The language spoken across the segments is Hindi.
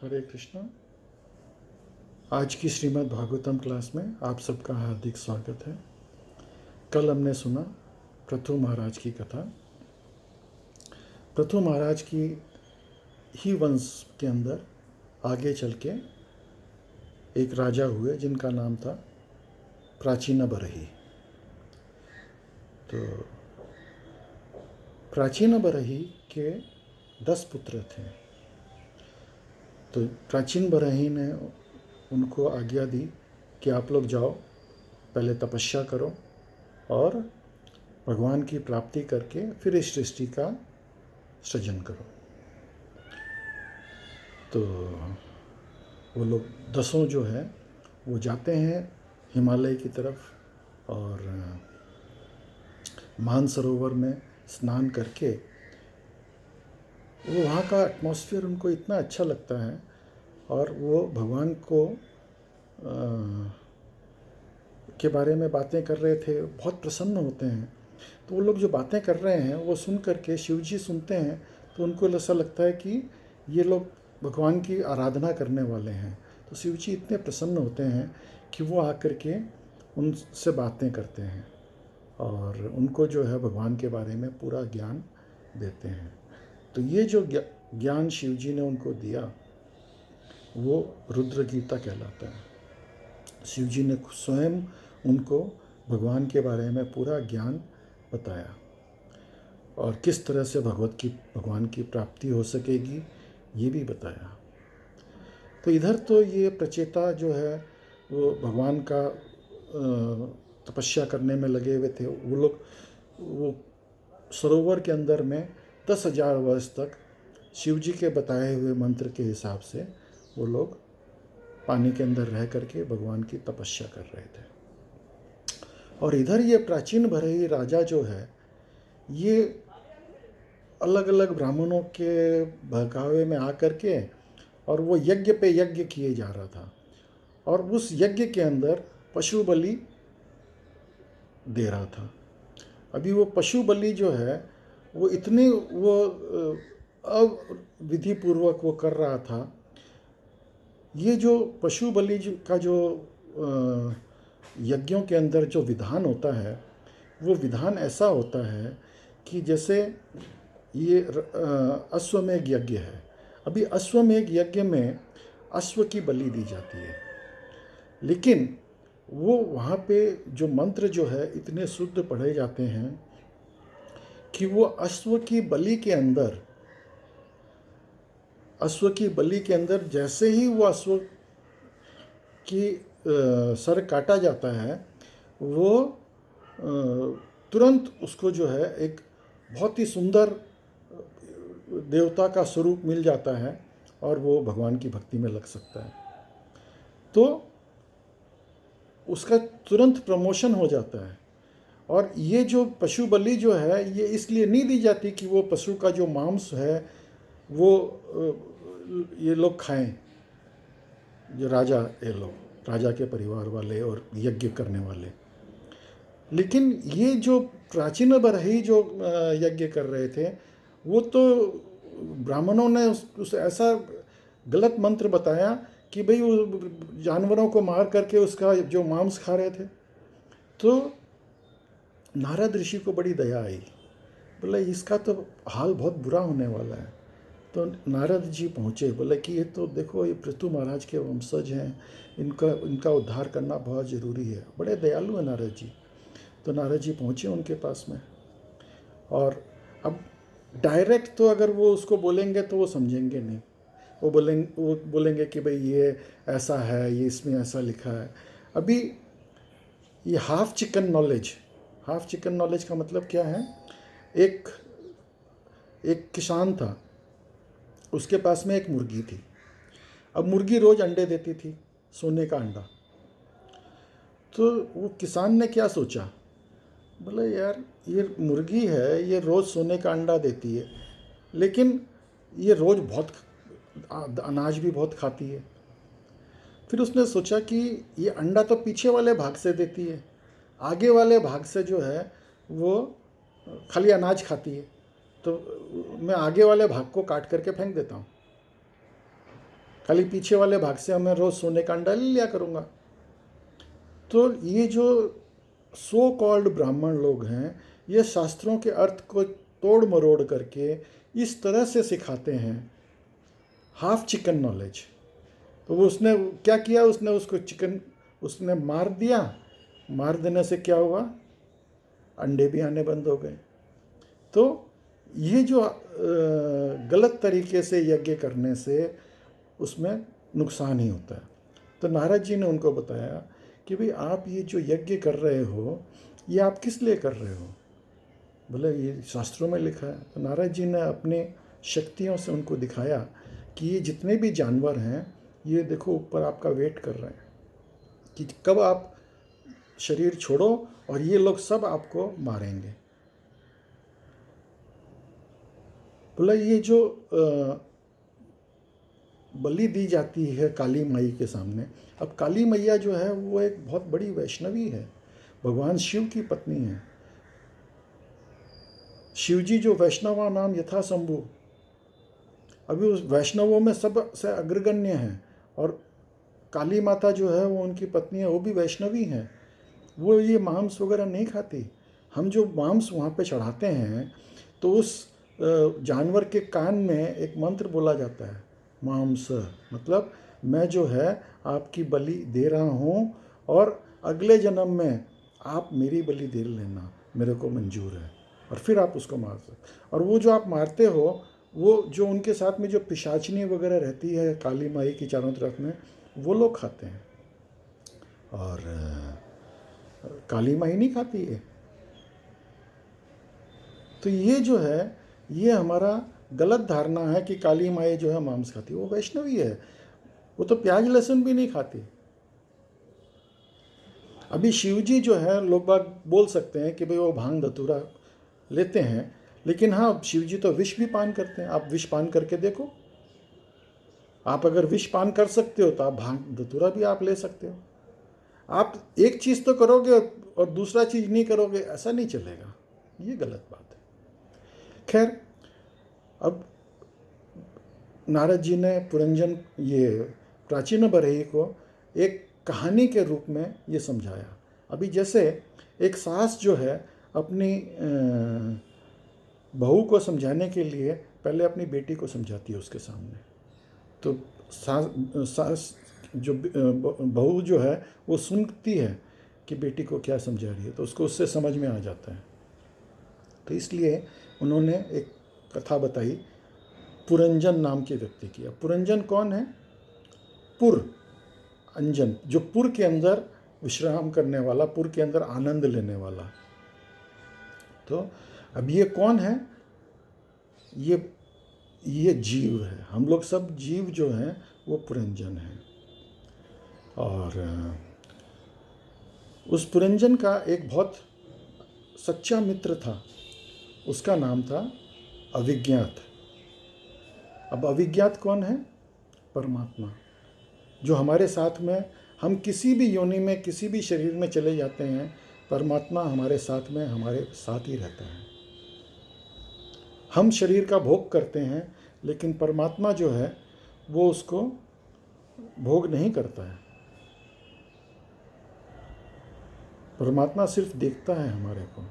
हरे कृष्णा। आज की श्रीमद् भागवतम क्लास में आप सबका हार्दिक स्वागत है। कल हमने सुना पृथु महाराज की कथा। पृथु महाराज की ही वंश के अंदर आगे चल के एक राजा हुए जिनका नाम था प्राचीन बरही। तो प्राचीन बरही के 10 पुत्र थे। तो प्राचीन बरही ने उनको आज्ञा दी कि आप लोग जाओ, पहले तपस्या करो और भगवान की प्राप्ति करके फिर इस सृष्टि का सृजन करो। तो वो लोग 10 जो है वो जाते हैं हिमालय की तरफ और मानसरोवर में स्नान करके वो वहाँ का एटमॉस्फेयर उनको इतना अच्छा लगता है और वो भगवान को के बारे में बातें कर रहे थे, बहुत प्रसन्न होते हैं। तो वो लोग जो बातें कर रहे हैं वो सुन करके शिव जी सुनते हैं तो उनको ऐसा लगता है कि ये लोग भगवान की आराधना करने वाले हैं। तो शिव जी इतने प्रसन्न होते हैं कि वो आकर के उनसे बातें करते हैं और उनको जो है भगवान के बारे में पूरा ज्ञान देते हैं। तो ये जो ज्ञान शिव जी ने उनको दिया वो रुद्र गीता कहलाता है। शिव जी ने स्वयं उनको भगवान के बारे में पूरा ज्ञान बताया और किस तरह से भगवान की प्राप्ति हो सकेगी ये भी बताया। तो इधर तो ये प्रचेता जो है वो भगवान का तपस्या करने में लगे हुए थे। वो सरोवर के अंदर में 10,000 वर्ष तक शिव जी के बताए हुए मंत्र के हिसाब से वो लोग पानी के अंदर रह करके भगवान की तपस्या कर रहे थे। और इधर ये प्राचीन बरही राजा जो है ये अलग अलग ब्राह्मणों के बहकावे में आकर के और वो यज्ञ पे यज्ञ किए जा रहा था और उस यज्ञ के अंदर पशु बलि दे रहा था। अभी वो पशु बलि जो है वो इतने वो अविधि पूर्वक वो कर रहा था। ये जो पशु बलि का जो यज्ञों के अंदर जो विधान होता है वो विधान ऐसा होता है कि जैसे ये अश्वमेध यज्ञ है। अभी अश्वमेध यज्ञ में अश्व की बलि दी जाती है, लेकिन वो वहाँ पे जो मंत्र जो है इतने शुद्ध पढ़े जाते हैं कि वो अश्व की बलि के अंदर जैसे ही वो अश्व की सर काटा जाता है वो तुरंत उसको जो है एक बहुत ही सुंदर देवता का स्वरूप मिल जाता है और वो भगवान की भक्ति में लग सकता है। तो उसका तुरंत प्रमोशन हो जाता है। और ये जो पशु बलि जो है ये इसलिए नहीं दी जाती कि वो पशु का जो मांस है वो ये लोग खाएं, जो राजा के परिवार वाले और यज्ञ करने वाले। लेकिन ये जो प्राचीन बरही जो यज्ञ कर रहे थे वो तो ब्राह्मणों ने उस ऐसा गलत मंत्र बताया कि भाई वो जानवरों को मार करके उसका जो मांस खा रहे थे। तो नारद ऋषि को बड़ी दया आई, बोले इसका तो हाल बहुत बुरा होने वाला है। तो नारद जी पहुँचे, बोले कि ये तो देखो ये पृथु महाराज के वंशज हैं, इनका उद्धार करना बहुत ज़रूरी है। बड़े दयालु हैं नारद जी। तो नारद जी पहुँचे उनके पास में और अब डायरेक्ट तो अगर वो उसको बोलेंगे तो वो समझेंगे नहीं। वो बोलेंगे कि भाई ये ऐसा है, ये इसमें ऐसा लिखा है। अभी ये हाफ चिकन नॉलेज का मतलब क्या है? एक किसान था, उसके पास में एक मुर्गी थी। अब मुर्गी रोज़ अंडे देती थी, सोने का अंडा। तो वो किसान ने क्या सोचा, बोले यार ये मुर्गी है, ये रोज़ सोने का अंडा देती है, लेकिन ये रोज़ बहुत अनाज भी बहुत खाती है। फिर उसने सोचा कि ये अंडा तो पीछे वाले भाग से देती है, आगे वाले भाग से जो है वो खाली अनाज खाती है, तो मैं आगे वाले भाग को काट करके फेंक देता हूँ। खाली पीछे वाले भाग से मैं रोज़ सोने का अंडा ले लिया करूँगा। तो ये जो सो कॉल्ड ब्राह्मण लोग हैं, ये शास्त्रों के अर्थ को तोड़ मरोड़ करके इस तरह से सिखाते हैं, हाफ चिकन नॉलेज। तो वो उसने क्या किया, उसने उसको चिकन उसने मार दिया। मार देने से क्या हुआ, अंडे भी आने बंद हो गए। तो ये जो गलत तरीके से यज्ञ करने से उसमें नुकसान ही होता है। तो नारद जी ने उनको बताया कि भाई आप ये जो यज्ञ कर रहे हो, ये आप किस लिए कर रहे हो? बोले ये शास्त्रों में लिखा है। तो नारद जी ने अपनी शक्तियों से उनको दिखाया कि ये जितने भी जानवर हैं, ये देखो ऊपर आपका वेट कर रहे हैं कि कब आप शरीर छोड़ो और ये लोग सब आपको मारेंगे। बोला ये जो बलि दी जाती है काली माई के सामने, अब काली मैया जो है वो एक बहुत बड़ी वैष्णवी है, भगवान शिव की पत्नी है। शिवजी जो वैष्णवा नाम यथा शंभु, अभी उस वैष्णवों में सबसे अग्रगण्य हैं, और काली माता जो है वो उनकी पत्नी है, वो भी वैष्णवी हैं। वो ये मांस वगैरह नहीं खाती। हम जो मांस वहाँ पे चढ़ाते हैं तो उस जानवर के कान में एक मंत्र बोला जाता है, मांस, मतलब मैं जो है आपकी बलि दे रहा हूँ और अगले जन्म में आप मेरी बलि दे लेना, मेरे को मंजूर है। और फिर आप उसको मार सकते। और वो जो आप मारते हो, वो जो उनके साथ में जो पिशाचनी वगैरह रहती है काली माई की चारों तरफ में, वो लोग खाते हैं, और काली माई नहीं खाती है। तो ये जो है, ये हमारा गलत धारणा है कि काली माई जो है मांस खाती है। वो वैष्णवी है, वो तो प्याज लहसुन भी नहीं खाती। अभी शिवजी जो है, लोग बाग बोल सकते हैं कि भाई वो भांग धतूरा लेते हैं, लेकिन हाँ शिवजी तो विष भी पान करते हैं। आप विष पान करके देखो। आप अगर विष पान कर सकते हो तो आप भांग धतूरा भी आप ले सकते हो। आप एक चीज़ तो करोगे और दूसरा चीज़ नहीं करोगे, ऐसा नहीं चलेगा, ये गलत बात है। खैर, अब नारद जी ने पुरंजन, ये प्राचीन बरही को एक कहानी के रूप में ये समझाया। अभी जैसे एक सास जो है अपनी बहू को समझाने के लिए पहले अपनी बेटी को समझाती है उसके सामने। तो सास जो बहू जो है वो सुनती है कि बेटी को क्या समझा रही है, तो उसको उससे समझ में आ जाता है। तो इसलिए उन्होंने एक कथा बताई पुरंजन नाम के व्यक्ति की। अब पुरंजन कौन है? पुर, अंजन, जो पुर के अंदर विश्राम करने वाला, पुर के अंदर आनंद लेने वाला। तो अब ये कौन है? ये जीव है। हम लोग सब जीव जो हैं वो पुरंजन हैं। और उस पुरंजन का एक बहुत सच्चा मित्र था, उसका नाम था अविज्ञात। अब अविज्ञात कौन है? परमात्मा, जो हमारे साथ में, हम किसी भी योनि में किसी भी शरीर में चले जाते हैं, परमात्मा हमारे साथ में, हमारे साथ ही रहता है। हम शरीर का भोग करते हैं, लेकिन परमात्मा जो है वो उसको भोग नहीं करता है। परमात्मा सिर्फ देखता है हमारे को,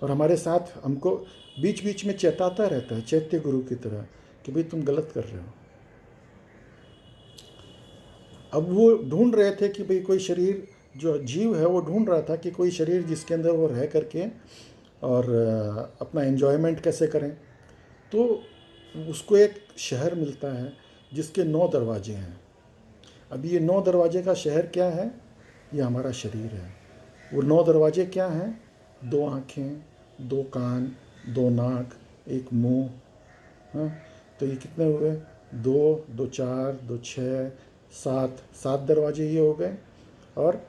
और हमारे साथ हमको बीच बीच में चेताता रहता है, चैत्य गुरु की तरह, कि भाई तुम गलत कर रहे हो। अब वो ढूंढ रहे थे कि भाई कोई शरीर, जो जीव है वो ढूंढ रहा था कि कोई शरीर जिसके अंदर वो रह करके और अपना एंजॉयमेंट कैसे करें। तो उसको एक शहर मिलता है जिसके 9 दरवाजे हैं। अब ये 9 दरवाजे का शहर क्या है? ये हमारा शरीर है। वो 9 दरवाजे क्या हैं? 2 आँखें, 2 कान, 2 नाक, 1 मुंह। हाँ, तो ये कितने हुए? 2, 2 4, 2 6, 7 दरवाजे ये हो गए। और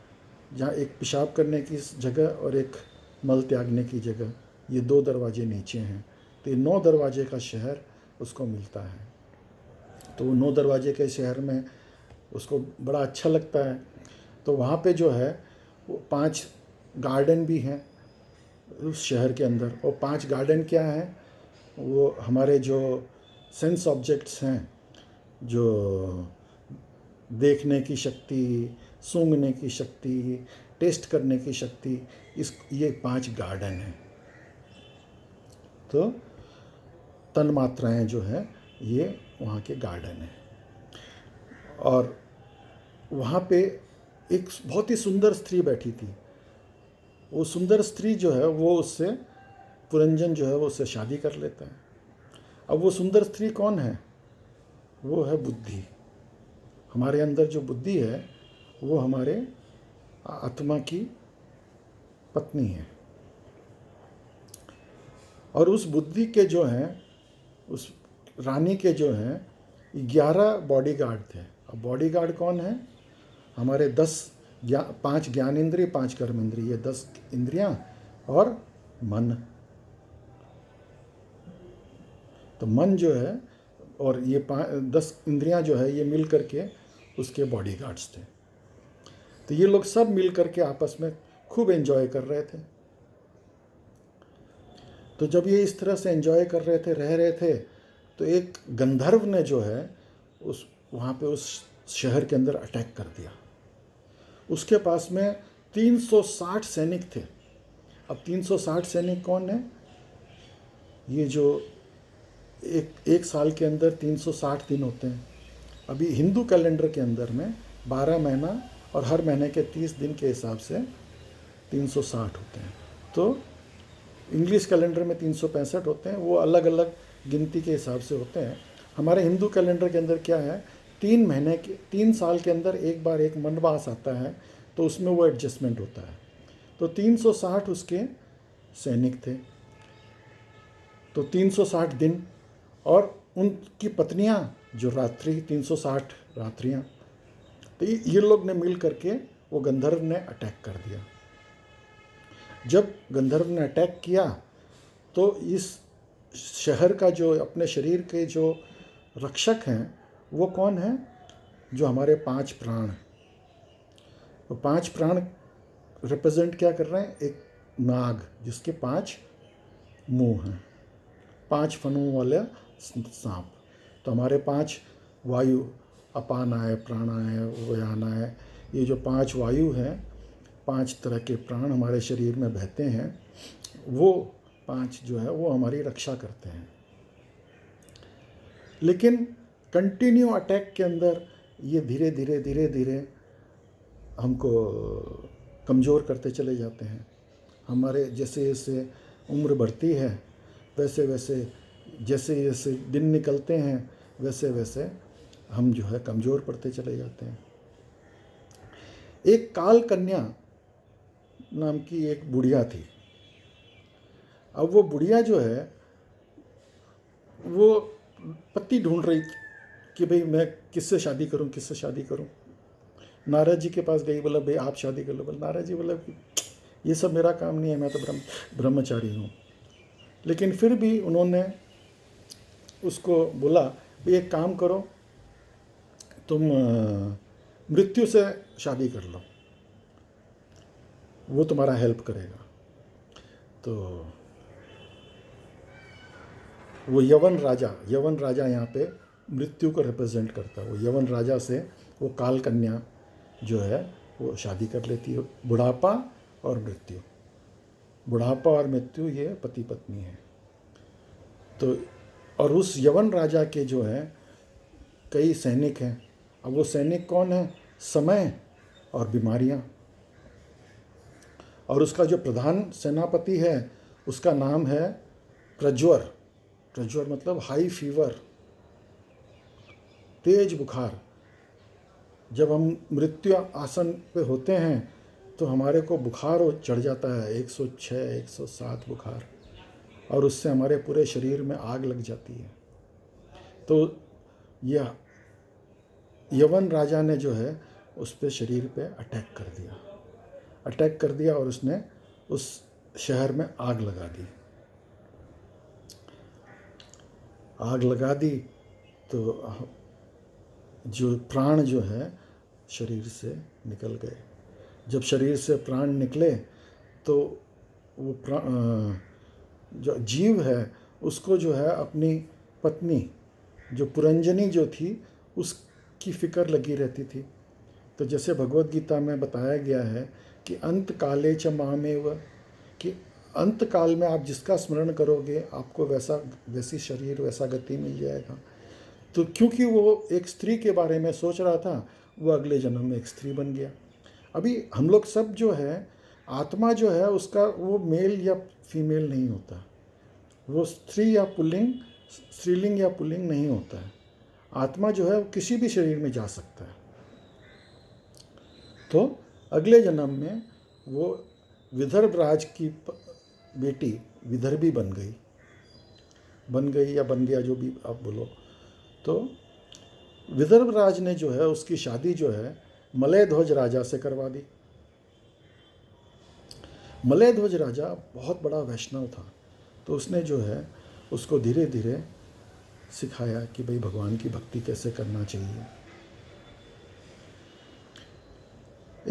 जहाँ एक पेशाब करने की जगह और एक मल त्यागने की जगह, ये 2 दरवाजे नीचे हैं। तो ये 9 दरवाजे का शहर उसको मिलता है। तो वो 9 दरवाजे के शहर में उसको बड़ा अच्छा लगता है। तो वहाँ पे जो है वो 5 गार्डन भी हैं उस शहर के अंदर। और 5 गार्डन क्या हैं? वो हमारे जो सेंस ऑब्जेक्ट्स हैं, जो देखने की शक्ति, सूंघने की शक्ति, टेस्ट करने की शक्ति, ये 5 गार्डन हैं। तो तन्मात्राएं जो है ये वहाँ के गार्डन हैं। और वहाँ पे एक बहुत ही सुंदर स्त्री बैठी थी। वो सुंदर स्त्री जो है वो उससे, पुरंजन जो है वो उससे शादी कर लेता है। अब वो सुंदर स्त्री कौन है? वो है बुद्धि। हमारे अंदर जो बुद्धि है वो हमारे आत्मा की पत्नी है। और उस बुद्धि के जो हैं, उस रानी के जो हैं 11 बॉडीगार्ड थे। अब बॉडीगार्ड कौन है? हमारे 5 ज्ञान इंद्रिय, 5 कर्म इंद्रिय, ये 10 इंद्रियां और मन। तो मन जो है और ये 10 इंद्रियां जो है ये मिल करके उसके बॉडीगार्ड्स थे। तो ये लोग सब मिल करके आपस में खूब एंजॉय कर रहे थे। तो जब ये इस तरह से एंजॉय कर रहे थे, रह रहे थे, तो एक गंधर्व ने जो है उस वहाँ पे उस शहर के अंदर अटैक कर दिया। उसके पास में 360 सैनिक थे। अब 360 सैनिक कौन है? ये जो एक साल के अंदर 360 दिन होते हैं। अभी हिंदू कैलेंडर के अंदर में 12 महीना और हर महीने के 30 दिन के हिसाब से 360 होते हैं। तो इंग्लिश कैलेंडर में 365 होते हैं, वो अलग अलग गिनती के हिसाब से होते हैं। हमारे हिंदू कैलेंडर के अंदर क्या है, 3 साल के अंदर एक बार एक वनवास आता है, तो उसमें वो एडजस्टमेंट होता है। तो 360 उसके सैनिक थे, तो 360 दिन। और उनकी पत्नियां जो 360 रात्रियां। तो ये लोग ने मिल करके वो गंधर्व ने अटैक कर दिया। जब गंधर्व ने अटैक किया तो इस शहर का जो अपने शरीर के जो रक्षक हैं वो कौन है? जो हमारे 5 प्राण। तो 5 प्राण रिप्रेजेंट क्या कर रहे हैं? एक नाग जिसके 5 मुंह हैं, 5 फनों वाले सांप। तो हमारे 5 वायु, अपानाय, प्राणाय, व्यानाय, ये जो 5 वायु हैं, 5 तरह के प्राण हमारे शरीर में बहते हैं, वो 5 जो है वो हमारी रक्षा करते हैं। लेकिन कंटिन्यू अटैक के अंदर ये धीरे धीरे धीरे धीरे हमको कमज़ोर करते चले जाते हैं। हमारे जैसे जैसे उम्र बढ़ती है वैसे वैसे, जैसे जैसे दिन निकलते हैं वैसे वैसे हम जो है कमज़ोर पड़ते चले जाते हैं। एक काल कन्या नाम की एक बुढ़िया थी। अब वो बुढ़िया जो है वो पति ढूंढ रही थी कि भाई मैं किससे शादी करूं, किससे शादी करूं। नारद जी के पास गई, बोला भाई आप शादी कर लो। बोला नारद जी, बोला ये सब मेरा काम नहीं है, मैं तो ब्रह्मचारी हूँ। लेकिन फिर भी उन्होंने उसको बोला भाई एक काम करो, तुम मृत्यु से शादी कर लो, वो तुम्हारा हेल्प करेगा। तो वो यवन राजा यहाँ पे मृत्यु को रिप्रेजेंट करता है। वो यवन राजा से वो काल कन्या जो है वो शादी कर लेती है। बुढ़ापा और मृत्यु, बुढ़ापा और मृत्यु ये पति पत्नी है। तो और उस यवन राजा के जो है कई सैनिक हैं। अब वो सैनिक कौन है? समय और बीमारियां। और उसका जो प्रधान सेनापति है उसका नाम है प्रज्वर। प्रज्वर मतलब हाई फीवर, तेज बुखार। जब हम मृत्यु आसन पे होते हैं तो हमारे को बुखार चढ़ जाता है, 106 107 बुखार, और उससे हमारे पूरे शरीर में आग लग जाती है। तो यह यवन राजा ने जो है उस पे शरीर पे अटैक कर दिया और उसने उस शहर में आग लगा दी। तो जो प्राण जो है शरीर से निकल गए। जब शरीर से प्राण निकले तो वो जो जीव है उसको जो है अपनी पत्नी जो पुरंजनी जो थी की फ़िक्र लगी रहती थी। तो जैसे भगवत गीता में बताया गया है कि अंत काले च मामेव, कि अंत काल में आप जिसका स्मरण करोगे आपको वैसी शरीर वैसा गति मिल जाएगा। तो क्योंकि वो एक स्त्री के बारे में सोच रहा था, वो अगले जन्म में एक स्त्री बन गया। अभी हम लोग सब जो है, आत्मा जो है उसका वो मेल या फीमेल नहीं होता, वो स्त्री या पुल्लिंग, स्त्रीलिंग या पुल्लिंग नहीं होता है। आत्मा जो है वो किसी भी शरीर में जा सकता है। तो अगले जन्म में वो विदर्भ राज की बेटी विदर्भी बन गई या बन गया, जो भी आप बोलो। तो विदर्भ राज ने जो है उसकी शादी जो है मलय ध्वज राजा से करवा दी। मलय ध्वज राजा बहुत बड़ा वैष्णव था, तो उसने जो है उसको धीरे धीरे सिखाया कि भाई भगवान की भक्ति कैसे करना चाहिए।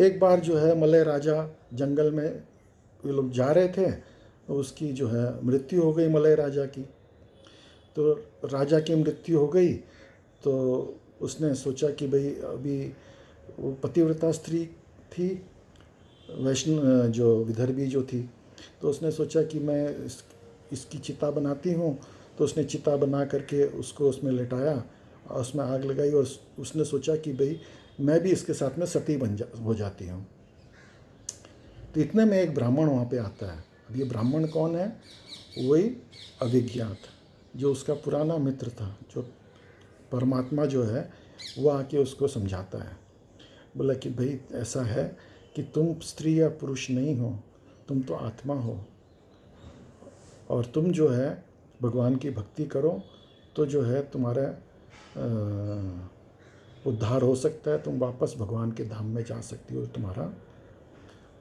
एक बार जो है मलय राजा जंगल में ये लोग जा रहे थे, तो उसकी जो है मृत्यु हो गई मलय राजा की। तो राजा की मृत्यु हो गई तो उसने सोचा कि भाई अभी वो पतिव्रता स्त्री थी, वैष्णव जो विदर्भी जो थी, तो उसने सोचा कि मैं इसकी चिता बनाती हूँ। तो उसने चिता बना करके उसको उसमें लेटाया और उसमें आग लगाई, और उसने सोचा कि भाई मैं भी इसके साथ में सती हो जाती हूँ। तो इतने में एक ब्राह्मण वहाँ पे आता है। अब ये ब्राह्मण कौन है? वही अभिज्ञात, जो उसका पुराना मित्र था, जो परमात्मा जो है वो आके उसको समझाता है। बोला कि भाई ऐसा है कि तुम स्त्री या पुरुष नहीं हो, तुम तो आत्मा हो, और तुम जो है भगवान की भक्ति करो तो जो है तुम्हारा उद्धार हो सकता है, तुम वापस भगवान के धाम में जा सकती हो तुम्हारा।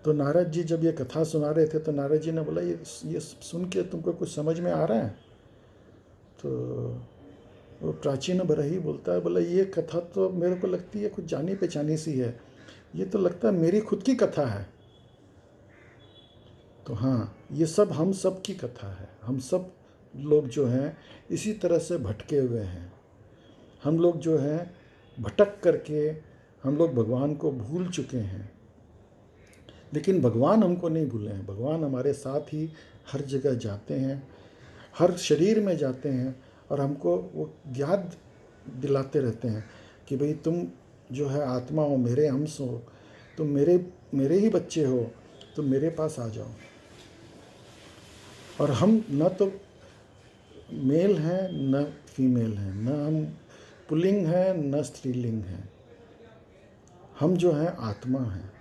तो नारद जी जब ये कथा सुना रहे थे तो नारद जी ने बोला ये सुन के तुमको कुछ समझ में आ रहा है? तो वो प्राचीन बरही बोलता है, बोला ये कथा तो मेरे को लगती है कुछ जानी पहचानी सी है, ये तो लगता है मेरी खुद की कथा है। तो हाँ, ये सब हम सब की कथा है। हम सब लोग जो हैं इसी तरह से भटके हुए हैं। हम लोग जो हैं भटक करके हम लोग भगवान को भूल चुके हैं, लेकिन भगवान हमको नहीं भूले हैं। भगवान हमारे साथ ही हर जगह जाते हैं, हर शरीर में जाते हैं, और हमको वो याद दिलाते रहते हैं कि भाई तुम जो है आत्मा हो, मेरे अंश हो, तुम मेरे ही बच्चे हो, तुम मेरे पास आ जाओ। और हम न तो मेल हैं न फीमेल हैं, न हम पुल्लिंग हैं न स्त्रीलिंग हैं, हम जो हैं आत्मा हैं।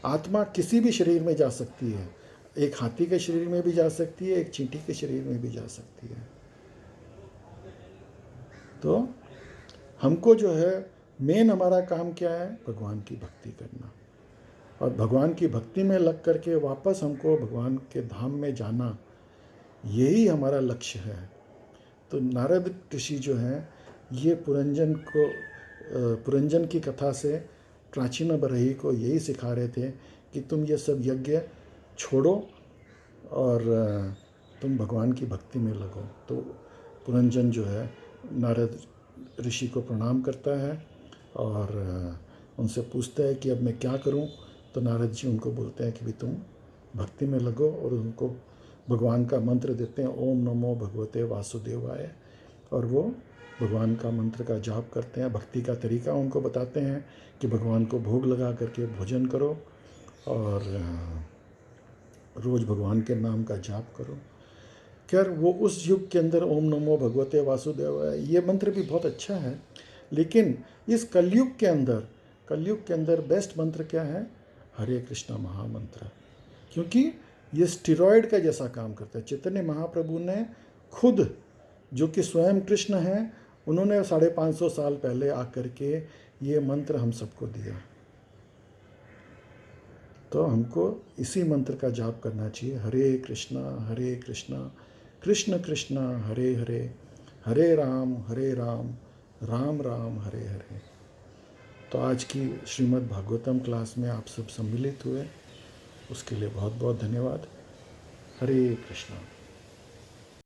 आत्मा किसी भी शरीर में जा सकती है, एक हाथी के शरीर में भी जा सकती है, एक चींटी के शरीर में भी जा सकती है। तो हमको जो है मेन हमारा काम क्या है? भगवान की भक्ति करना, और भगवान की भक्ति में लग करके वापस हमको भगवान के धाम में जाना, यही हमारा लक्ष्य है। तो नारद ऋषि जो हैं ये पुरंजन की कथा से प्राचीन बरही को यही सिखा रहे थे कि तुम ये सब यज्ञ छोड़ो और तुम भगवान की भक्ति में लगो। तो पुरंजन जो है नारद ऋषि को प्रणाम करता है और उनसे पूछता है कि अब मैं क्या करूं। तो नारद जी उनको बोलते हैं कि भाई तुम भक्ति में लगो, और उनको भगवान का मंत्र देते हैं, ओम नमो भगवते वासुदेवाय, और वो भगवान का मंत्र का जाप करते हैं। भक्ति का तरीका उनको बताते हैं कि भगवान को भोग लगा करके भोजन करो और रोज़ भगवान के नाम का जाप करो। खैर वो उस युग के अंदर ओम नमो भगवते वासुदेवाय ये मंत्र भी बहुत अच्छा है, लेकिन इस कलयुग के अंदर बेस्ट मंत्र क्या है? हरे कृष्णा महामंत्र, क्योंकि ये स्टीरॉयड का जैसा काम करता है। चैतन्य महाप्रभु ने खुद, जो कि स्वयं कृष्ण हैं, उन्होंने 550 साल पहले आकर के ये मंत्र हम सबको दिया। तो हमको इसी मंत्र का जाप करना चाहिए, हरे कृष्णा कृष्ण कृष्ण हरे हरे, हरे राम राम राम हरे हरे। तो आज की श्रीमद् भागवतम क्लास में आप सब सम्मिलित हुए, उसके लिए बहुत बहुत धन्यवाद। हरे कृष्णा।